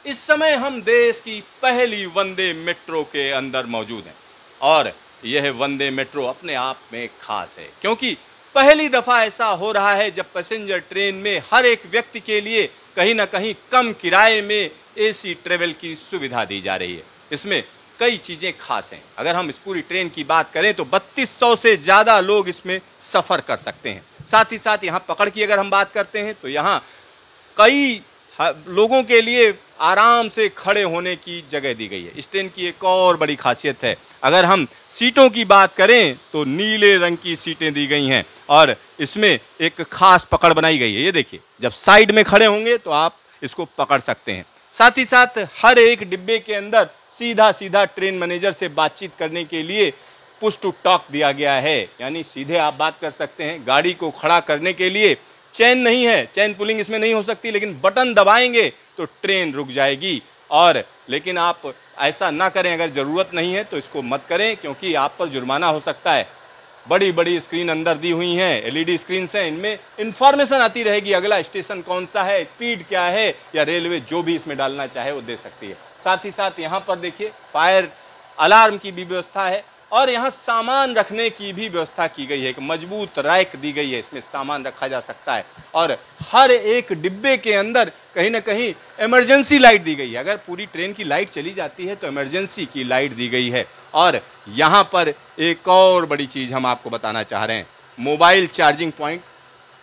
इस समय हम देश की पहली वंदे मेट्रो के अंदर मौजूद हैं और यह वंदे मेट्रो अपने आप में खास है क्योंकि पहली दफा ऐसा हो रहा है जब पैसेंजर ट्रेन में हर एक व्यक्ति के लिए कहीं ना कहीं कम किराए में एसी ट्रेवल की सुविधा दी जा रही है। इसमें कई चीजें खास हैं। अगर हम इस पूरी ट्रेन की बात करें तो 3200 से ज्यादा लोग इसमें सफर कर सकते हैं। साथ ही साथ यहाँ पकड़ की अगर हम बात करते हैं तो यहाँ कई लोगों के लिए आराम से खड़े होने की जगह दी गई है। इस ट्रेन की एक और बड़ी खासियत है, अगर हम सीटों की बात करें तो नीले रंग की सीटें दी गई हैं और इसमें एक खास पकड़ बनाई गई है। ये देखिए, जब साइड में खड़े होंगे तो आप इसको पकड़ सकते हैं। साथ ही साथ हर एक डिब्बे के अंदर सीधा सीधा ट्रेन मैनेजर से बातचीत करने के लिए पुश टू टॉक दिया गया है, यानी सीधे आप बात कर सकते हैं। गाड़ी को खड़ा करने के लिए चेन नहीं है, चेन पुलिंग इसमें नहीं हो सकती, लेकिन बटन दबाएंगे तो ट्रेन रुक जाएगी। और लेकिन आप ऐसा ना करें, अगर ज़रूरत नहीं है तो इसको मत करें क्योंकि आप पर जुर्माना हो सकता है। बड़ी बड़ी स्क्रीन अंदर दी हुई हैं, एलईडी स्क्रीन हैं, इनमें इंफॉर्मेशन आती रहेगी, अगला स्टेशन कौन सा है, स्पीड क्या है, या रेलवे जो भी इसमें डालना चाहे वो दे सकती है। साथ ही साथ यहाँ पर देखिए फायर अलार्म की भी व्यवस्था है और यहाँ सामान रखने की भी व्यवस्था की गई है। एक मजबूत रैक दी गई है, इसमें सामान रखा जा सकता है और हर एक डिब्बे के अंदर कहीं ना कहीं इमरजेंसी लाइट दी गई है। अगर पूरी ट्रेन की लाइट चली जाती है तो इमरजेंसी की लाइट दी गई है। और यहाँ पर एक और बड़ी चीज़ हम आपको बताना चाह रहे हैं, मोबाइल चार्जिंग पॉइंट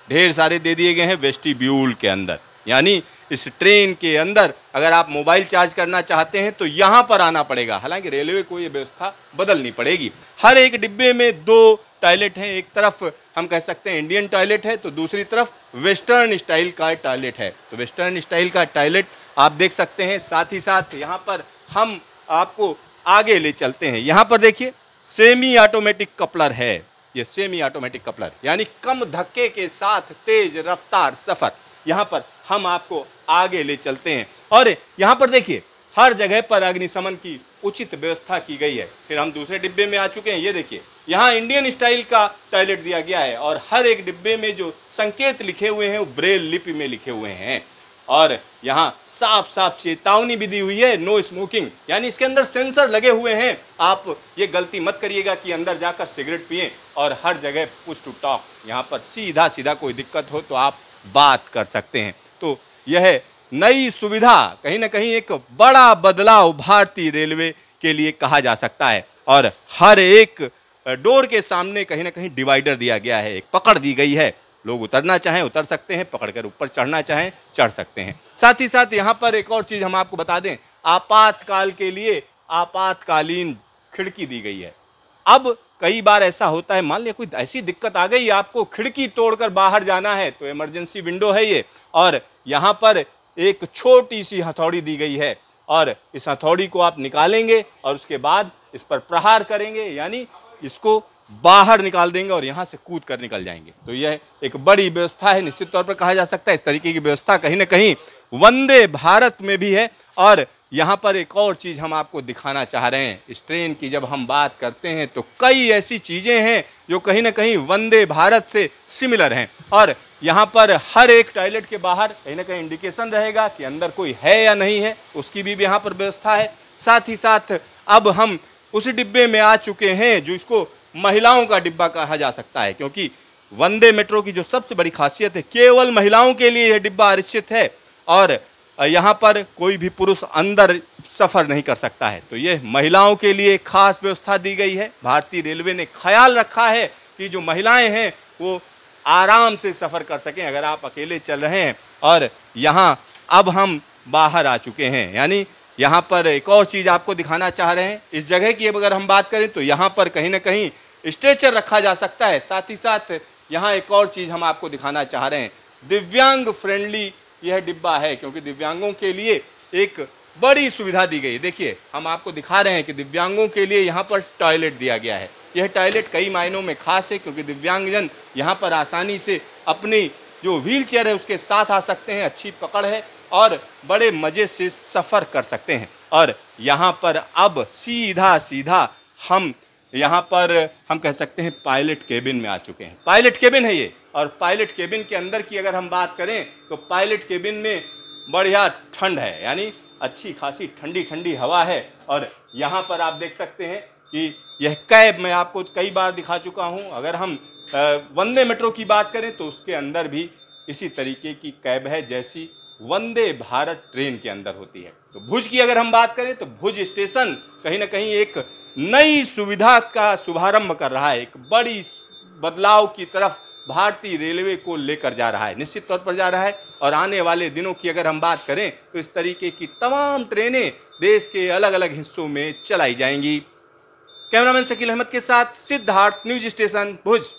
ढेर सारे दे दिए गए हैं वेस्टिब्यूल के अंदर, यानी इस ट्रेन के अंदर अगर आप मोबाइल चार्ज करना चाहते हैं तो यहाँ पर आना पड़ेगा। हालांकि रेलवे को ये व्यवस्था बदलनी पड़ेगी। हर एक डिब्बे में 2 टॉयलेट हैं, एक तरफ हम कह सकते हैं इंडियन टॉयलेट है तो दूसरी तरफ वेस्टर्न स्टाइल का टॉयलेट है। तो वेस्टर्न स्टाइल का टॉयलेट आप देख सकते हैं। साथ ही साथ यहाँ पर हम आपको आगे ले चलते हैं। यहाँ पर देखिए सेमी ऑटोमेटिक कपलर है, ये सेमी ऑटोमेटिक कपलर यानी कम धक्के के साथ तेज रफ्तार सफर। यहाँ पर हम आपको आगे ले चलते हैं और यहाँ पर देखिए हर जगह पर अग्निशमन की उचित व्यवस्था की गई है। फिर हम दूसरे डिब्बे में आ चुके हैं। ये देखिए यहाँ इंडियन स्टाइल का टॉयलेट दिया गया है और हर एक डिब्बे में जो संकेत लिखे हुए हैं वो ब्रेल लिपि में लिखे हुए हैं और यहाँ साफ साफ चेतावनी भी दी हुई है, नो स्मोकिंग, यानी इसके अंदर सेंसर लगे हुए हैं। आप ये गलती मत करिएगा कि अंदर जाकर सिगरेट पिएं। और हर जगह पुश टू टॉक, यहाँ पर सीधा सीधा कोई दिक्कत हो तो आप बात कर सकते हैं। तो यह नई सुविधा कहीं ना कहीं एक बड़ा बदलाव भारतीय रेलवे के लिए कहा जा सकता है। और हर एक डोर के सामने कहीं ना कहीं डिवाइडर दिया गया है, एक पकड़ दी गई है, लोग उतरना चाहें उतर सकते हैं, पकड़कर ऊपर चढ़ना चाहें चढ़ सकते हैं। साथ ही साथ यहाँ पर एक और चीज़ हम आपको बता दें, आपातकाल के लिए आपातकालीन खिड़की दी गई है। अब कई बार ऐसा होता है, मान लिया कोई ऐसी दिक्कत आ गई आपको खिड़की तोड़कर बाहर जाना है तो इमरजेंसी विंडो है ये, और यहाँ पर एक छोटी सी हथौड़ी दी गई है और इस हथौड़ी को आप निकालेंगे और उसके बाद इस पर प्रहार करेंगे, यानी इसको बाहर निकाल देंगे और यहाँ से कूद कर निकल जाएंगे। तो यह एक बड़ी व्यवस्था है, निश्चित तौर पर कहा जा सकता है इस तरीके की व्यवस्था कहीं ना कहीं वंदे भारत में भी है। और यहाँ पर एक और चीज़ हम आपको दिखाना चाह रहे हैं, इस ट्रेन की जब हम बात करते हैं तो कई ऐसी चीज़ें हैं जो कहीं ना कहीं वंदे भारत से सिमिलर हैं। और यहाँ पर हर एक टॉयलेट के बाहर कहीं ना कहीं इंडिकेशन रहेगा कि अंदर कोई है या नहीं है, उसकी भी यहाँ पर व्यवस्था है। साथ ही साथ अब हम उस डिब्बे में आ चुके हैं जो इसको महिलाओं का डिब्बा कहा जा सकता है, क्योंकि वंदे मेट्रो की जो सबसे बड़ी खासियत है केवल महिलाओं के लिए यह डिब्बा आरक्षित है और यहाँ पर कोई भी पुरुष अंदर सफ़र नहीं कर सकता है। तो ये महिलाओं के लिए खास व्यवस्था दी गई है। भारतीय रेलवे ने ख्याल रखा है कि जो महिलाएं हैं वो आराम से सफ़र कर सकें अगर आप अकेले चल रहे हैं। और यहाँ अब हम बाहर आ चुके हैं, यानी यहाँ पर एक और चीज़ आपको दिखाना चाह रहे हैं। इस जगह की अगर हम बात करें तो यहाँ पर कहीं ना कहीं स्ट्रेचर रखा जा सकता है। साथ ही साथ यहाँ एक और चीज़ हम आपको दिखाना चाह रहे हैं, दिव्यांग फ्रेंडली यह डिब्बा है, क्योंकि दिव्यांगों के लिए एक बड़ी सुविधा दी गई है। देखिए हम आपको दिखा रहे हैं कि दिव्यांगों के लिए यहाँ पर टॉयलेट दिया गया है। यह टॉयलेट कई मायनों में खास है क्योंकि दिव्यांगजन यहाँ पर आसानी से अपनी जो व्हील चेयर है उसके साथ आ सकते हैं, अच्छी पकड़ है और बड़े मज़े से सफ़र कर सकते हैं। और यहाँ पर अब सीधा सीधा हम यहाँ पर हम कह सकते हैं पायलट केबिन में आ चुके हैं। पायलट केबिन है ये, और पायलट केबिन के अंदर की अगर हम बात करें तो पायलट केबिन में बढ़िया ठंड है, यानी अच्छी खासी ठंडी ठंडी हवा है। और यहाँ पर आप देख सकते हैं कि यह कैब मैं आपको कई बार दिखा चुका हूँ। अगर हम वंदे मेट्रो की बात करें तो उसके अंदर भी इसी तरीके की कैब है जैसी वंदे भारत ट्रेन के अंदर होती है। तो भुज की अगर हम बात करें तो भुज स्टेशन कहीं ना कहीं एक नई सुविधा का शुभारंभ कर रहा है, एक बड़ी बदलाव की तरफ भारतीय रेलवे को लेकर जा रहा है, निश्चित तौर पर जा रहा है। और आने वाले दिनों की अगर हम बात करें तो इस तरीके की तमाम ट्रेनें देश के अलग अलग हिस्सों में चलाई जाएंगी। कैमरामैन शकील अहमद के साथ सिद्धार्थ, न्यूज स्टेशन भुज।